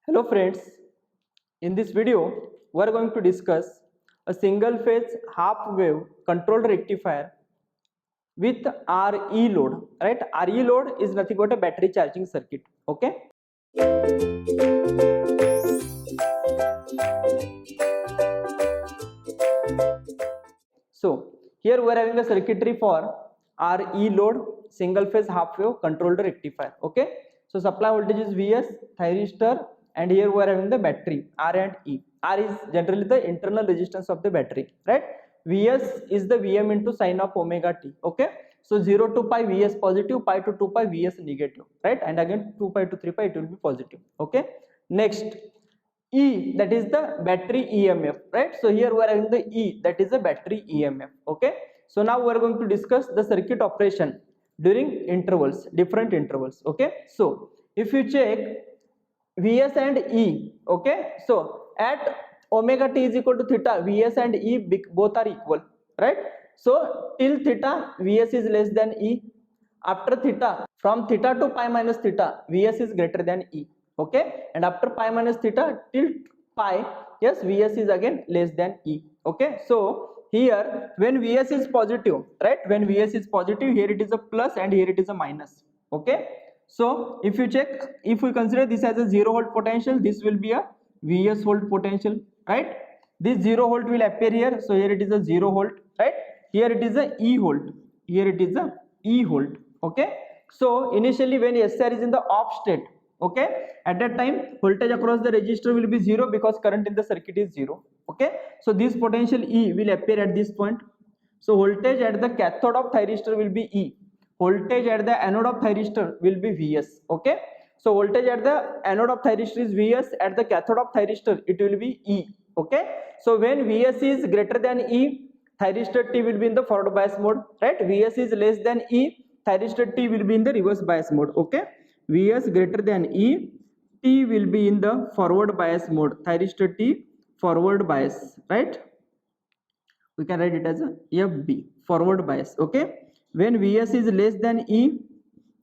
Hello friends, in this video we are going to discuss a single phase half wave controlled rectifier with RE load, right? RE load is nothing but a battery charging circuit, okay? So here we are having a circuitry for RE load single phase half wave controlled rectifier, okay? So supply voltage is Vs, thyristor, and here we are having the battery R and E. R is generally the internal resistance of the battery, right? Vs is the Vm into sine of omega t, okay? So 0 to pi Vs positive, pi to 2 pi Vs negative, right? And again 2 pi to 3 pi it will be positive, okay? Next, E, that is the battery EMF, right? So here we are having the E, that is the battery EMF, okay? So now we are going to discuss the circuit operation during intervals, different intervals, okay? So if you check Vs and E, okay? So at omega t is equal to theta, Vs and E both are equal, right? So till theta, Vs is less than E. After theta, from theta to pi minus theta, Vs is greater than E, okay? And after pi minus theta till pi, yes, Vs is again less than E, okay? So here when Vs is positive, right? When Vs is positive, here it is a plus and here it is a minus, okay? So if you check, if we consider this as a 0 volt potential, this will be a Vs volt potential, right? This 0 volt will appear here, so here it is a 0 volt, right? Here it is a E volt, here it is a E volt, okay? So initially when SR is in the off state, okay, at that time voltage across the resistor will be 0 because current in the circuit is 0, okay? So this potential E will appear at this point. So voltage at the cathode of thyristor will be E, voltage at the anode of thyristor will be Vs, okay? So voltage at the anode of thyristor is Vs, at the cathode of thyristor it will be E, okay? So when Vs is greater than E, thyristor T will be in the forward bias mode, right? Vs is less than E, thyristor T will be in the reverse bias mode, okay? Vs greater than E, T will be in the forward bias mode, thyristor T forward bias, right? We can write it as a FB, forward bias, okay? When Vs is less than E,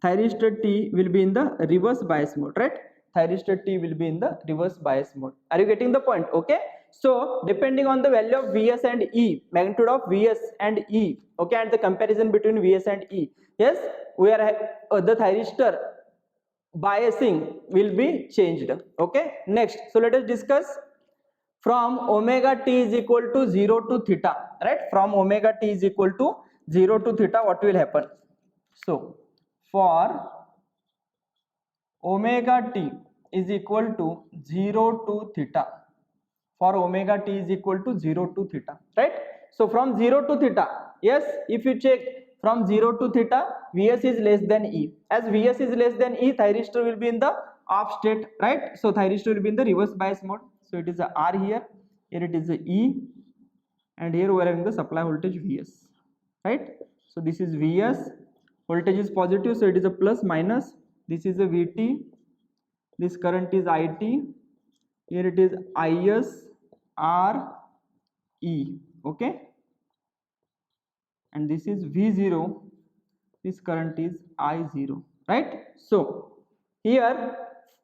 thyristor T will be in the reverse bias mode, right? Thyristor T will be in the reverse bias mode. Are you getting the point? Okay? So depending on the value of Vs and E, magnitude of Vs and E, okay, and the comparison between Vs and E, yes, we are the thyristor biasing will be changed, okay? Next, so let us discuss from omega t is equal to 0 to theta, right? From omega t is equal to 0 to theta, what will happen? So for omega t is equal to 0 to theta, for omega t is equal to 0 to theta, right? So from 0 to theta, yes, if you check from 0 to theta, Vs is less than E. As Vs is less than E, thyristor will be in the off state, right? So thyristor will be in the reverse bias mode. So it is a R here, here it is a E, and here we are having the supply voltage Vs, right? So this is Vs, voltage is positive, so it is a plus minus. This is a Vt, this current is It, here it is Is R E, okay, and this is V0, this current is I0, right? So here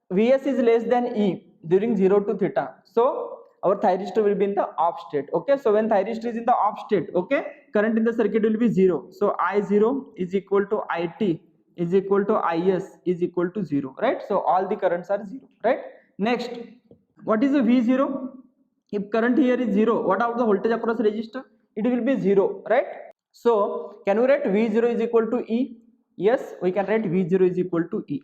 Vs is less than E during 0 to theta, so our thyristor will be in the off state, okay? So when thyristor is in the off state, okay, current in the circuit will be 0, so I0 is equal to It is equal to Is is equal to 0, right? So all the currents are 0, right? Next, what is the V0? If current here is 0, what about the voltage across resistor? It will be 0, right? So can we write V0 is equal to E? Yes, we can write V0 is equal to E.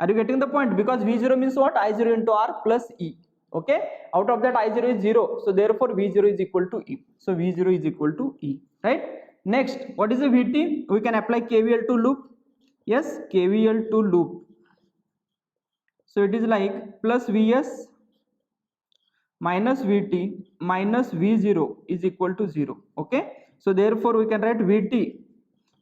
Are you getting the point? Because V0 means what? I0 into R plus E, okay? Out of that I0 is 0, so therefore V0 is equal to E. So V0 is equal to E, right? Next, what is the Vt? We can apply KVL to loop. Yes, KVL to loop. So it is like plus Vs minus Vt minus V0 is equal to 0, okay? So therefore we can write Vt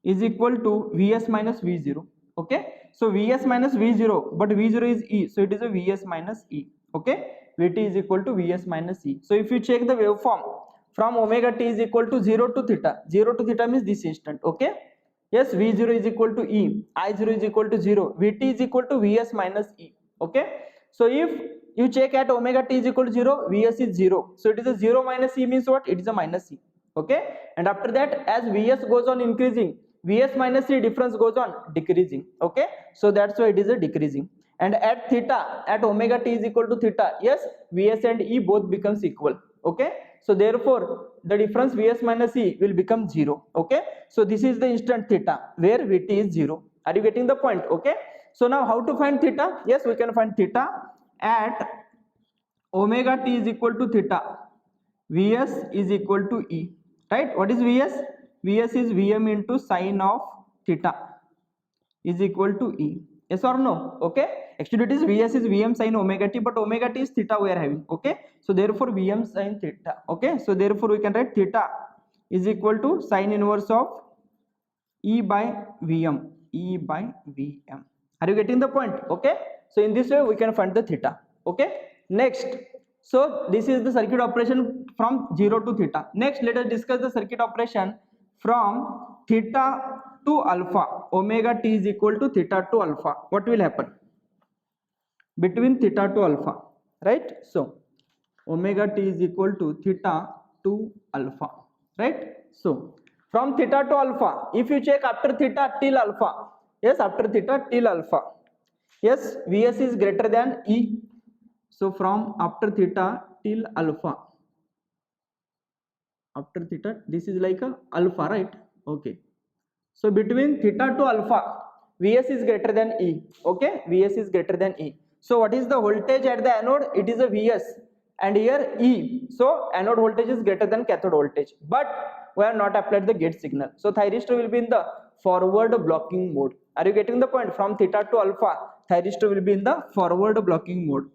is equal to Vs minus V0, okay? So Vs minus V0, but V0 is E, so it is a Vs minus E, okay? Vt is equal to Vs minus E. So if you check the waveform from omega t is equal to 0 to theta, 0 to theta means this instant, okay? Yes, V0 is equal to E, I0 is equal to 0, Vt is equal to Vs minus E, okay? So if you check at omega t is equal to 0, Vs is 0. So it is a 0 minus E means what? It is a minus E. Okay. And after that, as Vs goes on increasing, Vs minus E difference goes on decreasing. Okay. So that's why it is a decreasing. And at theta, at omega t is equal to theta, yes, Vs and E both becomes equal. Okay. So therefore, the difference Vs minus E will become 0. Okay. So this is the instant theta where Vt is 0. Are you getting the point? Okay. So now how to find theta? Yes, we can find theta at omega t is equal to theta. Vs is equal to E. Right? What is Vs? Vs is Vm into sine of theta is equal to E. Yes or no? Okay. Actually it is Vs is Vm sin omega t, but omega t is theta we are having. Okay. So therefore Vm sin theta. Okay. So therefore we can write theta is equal to sine inverse of E by Vm. E by Vm. Are you getting the point? Okay. So in this way we can find the theta. Okay. Next. So this is the circuit operation from 0 to theta. Next let us discuss the circuit operation from theta to alpha. Omega t is equal to theta to alpha. What will happen between theta to alpha? Right. So omega t is equal to theta to alpha. Right. So from theta to alpha, if you check after theta till alpha, yes, after theta till alpha, yes, Vs is greater than E. So from after theta till alpha, after theta, this is like a alpha, right? Okay. So between theta to alpha, Vs is greater than E. Okay, Vs is greater than E. So what is the voltage at the anode? It is a Vs, and here E. So anode voltage is greater than cathode voltage, but we have not applied the gate signal. So thyristor will be in the forward blocking mode. Are you getting the point? From theta to alpha, thyristor will be in the forward blocking mode.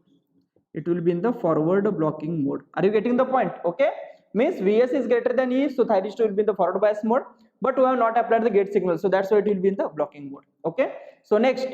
It will be in the forward blocking mode. Are you getting the point? Okay. Means Vs is greater than E, so thyristor will be in the forward bias mode, but we have not applied the gate signal, so that's why it will be in the blocking mode. Okay. So next,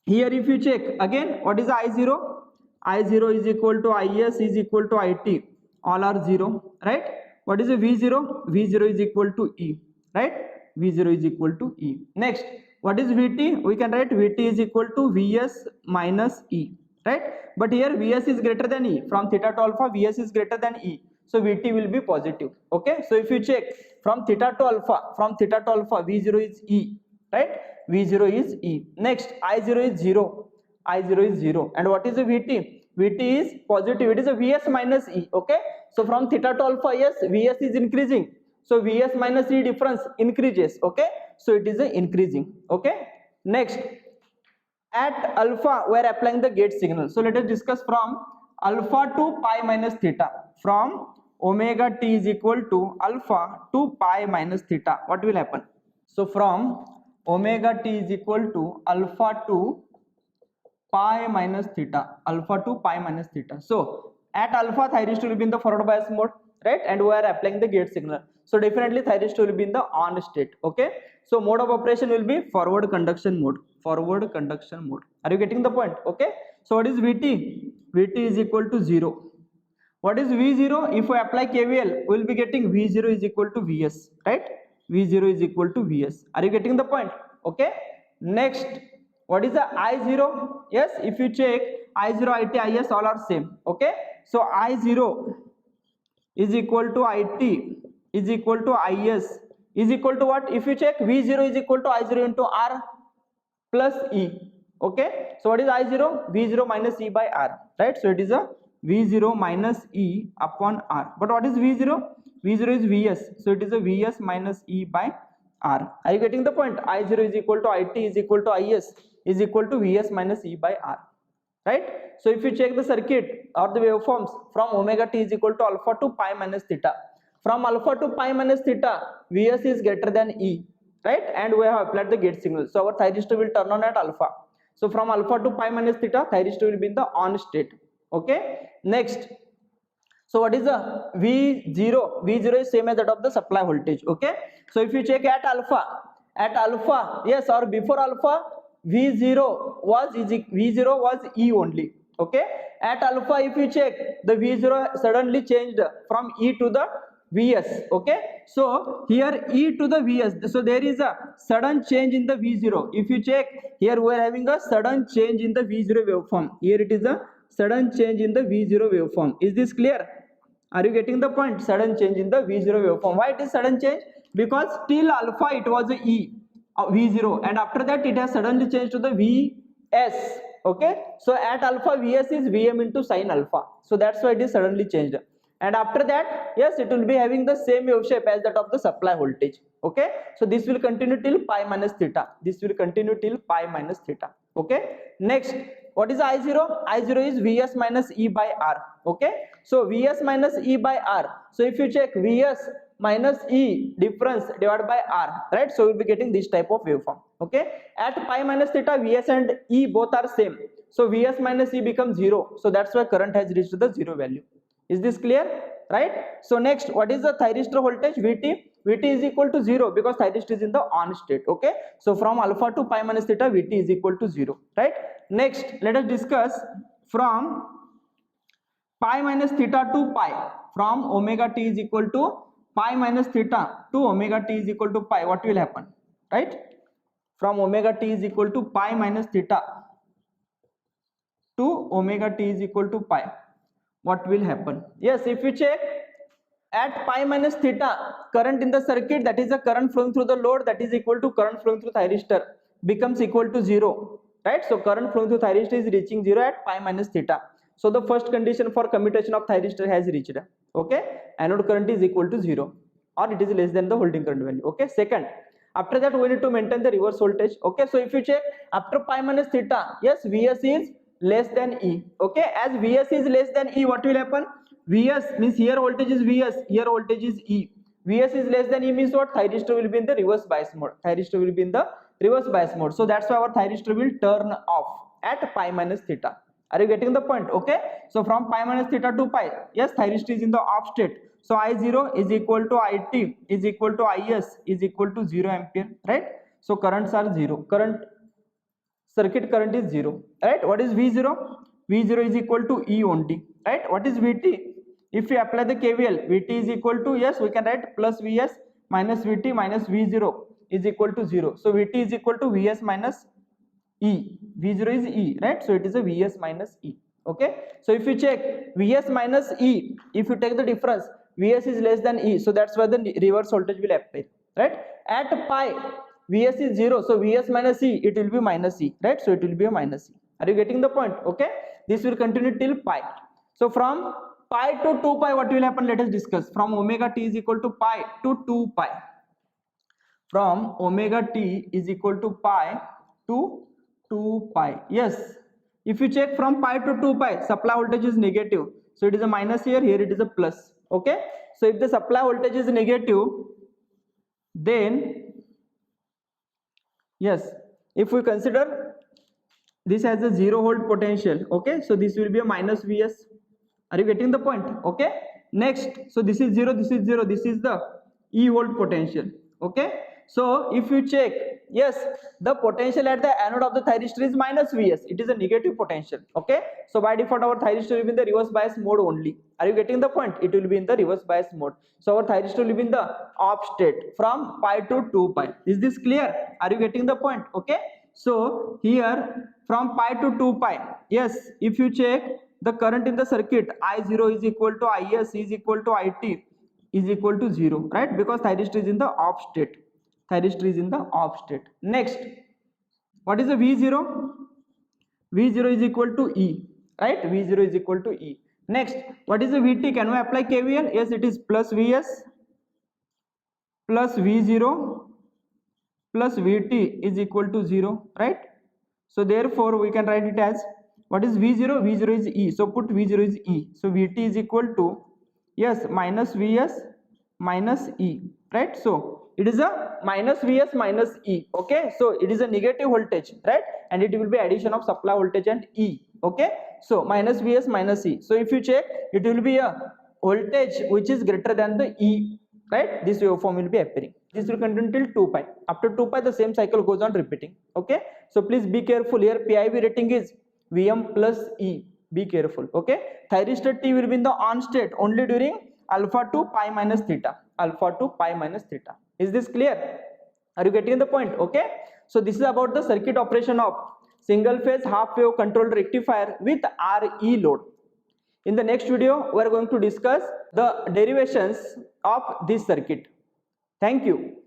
here if you check again, what is I0? I0 is equal to Is is equal to It. All are 0, right? What is a V0? V0 is equal to E, right? V0 is equal to E. Next, what is Vt? We can write Vt is equal to Vs minus E, right? But here Vs is greater than E. From theta to alpha, Vs is greater than E. So Vt will be positive. Okay. So if you check from theta to alpha, V0 is E, right? V0 is E. Next, I0 is 0. I0 is 0. And what is the Vt? Vt is positive. It is a Vs minus E. Okay. So from theta to alpha, yes, Vs is increasing. So Vs minus E difference increases. Okay. So it is a increasing. Okay. Next, at alpha we are applying the gate signal. So let us discuss from alpha to pi minus theta. From omega t is equal to alpha to pi minus theta. What will happen? So from omega t is equal to alpha to pi minus theta. Alpha to pi minus theta. So at alpha, thyristor will be in the forward bias mode, right? And we are applying the gate signal. So definitely thyristor will be in the on state. Okay. So mode of operation will be forward conduction mode. Forward conduction mode. Are you getting the point? Okay. So what is Vt? Vt is equal to 0. What is V0? If we apply KVL, we will be getting V0 is equal to Vs, right? V0 is equal to Vs. Are you getting the point? Okay. Next, what is the I0? Yes, if you check I0, It, Is all are same. Okay. So I0 is equal to It is equal to Is is equal to what? If you check V0 is equal to I0 into R plus E. Okay. So what is I0? V0 minus E by R, right? So it is a V0 minus E upon R. But what is V0? V0 is Vs. So it is a Vs minus E by R. Are you getting the point? I0 is equal to It is equal to Is is equal to Vs minus E by R. Right? So if you check the circuit or the waveforms from omega t is equal to alpha to pi minus theta. From alpha to pi minus theta, Vs is greater than E. Right? And we have applied the gate signal. So our thyristor will turn on at alpha. So from alpha to pi minus theta, thyristor will be in the on state. Okay. Next, so what is the V0? V0 is same as that of the supply voltage. Okay. So if you check at alpha, yes, or before alpha, V0 was E only. Okay. At alpha, if you check, the V0 suddenly changed from E to the Vs. Okay, so here E to the Vs, so there is a sudden change in the V0. If you check here, we are having a sudden change in the V0 waveform. Here it is a sudden change in the V0 waveform. Is this clear? Are you getting the point? Sudden change in the V0 waveform. Why it is sudden change? Because till alpha it was a E V0, and after that it has suddenly changed to the Vs. Okay, so at alpha Vs is Vm into sine alpha, so that's why it is suddenly changed. And after that, yes, it will be having the same wave shape as that of the supply voltage. Okay, so this will continue till pi minus theta. This will continue till pi minus theta. Okay, next, what is I0? I0 is Vs minus E by R. Okay, so Vs minus E by R. So if you check Vs minus E difference divided by R, right? So we'll be getting this type of waveform. Okay, at pi minus theta, Vs and E both are same. So Vs minus E becomes 0. So that's why current has reached the 0 value. Is this clear? Right? So next, what is the thyristor voltage? Vt. Vt is equal to 0 because thyristor is in the on state. Okay, so from alpha to pi minus theta, Vt is equal to 0. Right? Next, let us discuss from pi minus theta to pi. From omega t is equal to pi minus theta to omega t is equal to pi. What will happen? Right? From omega t is equal to pi minus theta to omega t is equal to pi. What will happen? Yes, if you check at pi minus theta, current in the circuit, that is the current flowing through the load, that is equal to current flowing through thyristor, becomes equal to 0. Right? So current flowing through thyristor is reaching 0 at pi minus theta. So the first condition for commutation of thyristor has reached. Okay, anode current is equal to 0, or it is less than the holding current value. Okay, second, after that we need to maintain the reverse voltage. Okay, so if you check after pi minus theta, yes, Vs is less than E. Okay, as Vs is less than E, what will happen? Vs means here voltage is Vs, here voltage is E. Vs is less than E means what? Thyristor will be in the reverse bias mode. Thyristor will be in the reverse bias mode. So that's why our thyristor will turn off at pi minus theta. Are you getting the point? Okay, so from pi minus theta to pi, yes, thyristor is in the off state. So I0 is equal to It is equal to Is is equal to 0 ampere. Right? So currents are 0. Circuit current is 0. Right? What is V0? V0 is equal to E only. Right? What is Vt? If we apply the KVL, Vt is equal to, yes, we can write plus Vs minus Vt minus V0 is equal to 0. So Vt is equal to Vs minus E. V0 is E, right? So it is a Vs minus E. Okay, so if you check Vs minus E, if you take the difference, Vs is less than E, so that's why the reverse voltage will appear. Right? At pi, Vs is 0, so Vs minus E, it will be minus E, right? So it will be a minus E. Are you getting the point? Okay, this will continue till pi. So from pi to 2 pi, what will happen? Let us discuss. From omega t is equal to pi to 2 pi. From omega t is equal to pi to 2 pi. Yes, if you check from pi to 2 pi, supply voltage is negative, so it is a minus here, here it is a plus. Okay, so if the supply voltage is negative, then yes, if we consider this has a 0 volt potential, okay, so this will be a minus Vs. Are you getting the point? Okay, next, so this is 0, this is 0, this is the E volt potential. Okay, so if you check, yes, the potential at the anode of the thyristor is minus Vs, it is a negative potential. Okay, so by default our thyristor will be in the reverse bias mode only. Are you getting the point? It will be in the reverse bias mode, so our thyristor will be in the off state from pi to 2 pi. Is this clear? Are you getting the point? Okay, so here from pi to 2 pi, yes, if you check the current in the circuit, I0 is equal to Is is equal to It is equal to 0, right? Because thyristor is in the off state. Thyristor is in the off state. Next, what is the V0? V0 is equal to E, right? V0 is equal to E. Next, what is the Vt? Can we apply KVL? Yes, it is plus Vs plus V0 plus Vt is equal to 0, right? So therefore we can write it as, what is V0? V0 is E, so put V0 is E, so Vt is equal to, yes, minus Vs minus E, right? So it is a minus Vs minus E. Okay, so it is a negative voltage, right? And it will be addition of supply voltage and E. Okay, so minus Vs minus E. So if you check, it will be a voltage which is greater than the E, right? This waveform will be appearing. This will continue till 2 pi. After 2 pi, the same cycle goes on repeating. Okay, so please be careful here. PIV rating is Vm plus E. Be careful. Okay, thyristor T will be in the on state only during alpha to pi minus theta, alpha to pi minus theta. Is this clear? Are you getting the point? Okay, so this is about the circuit operation of single phase half wave controlled rectifier with RE load. In the next video we are going to discuss the derivations of this circuit. Thank you.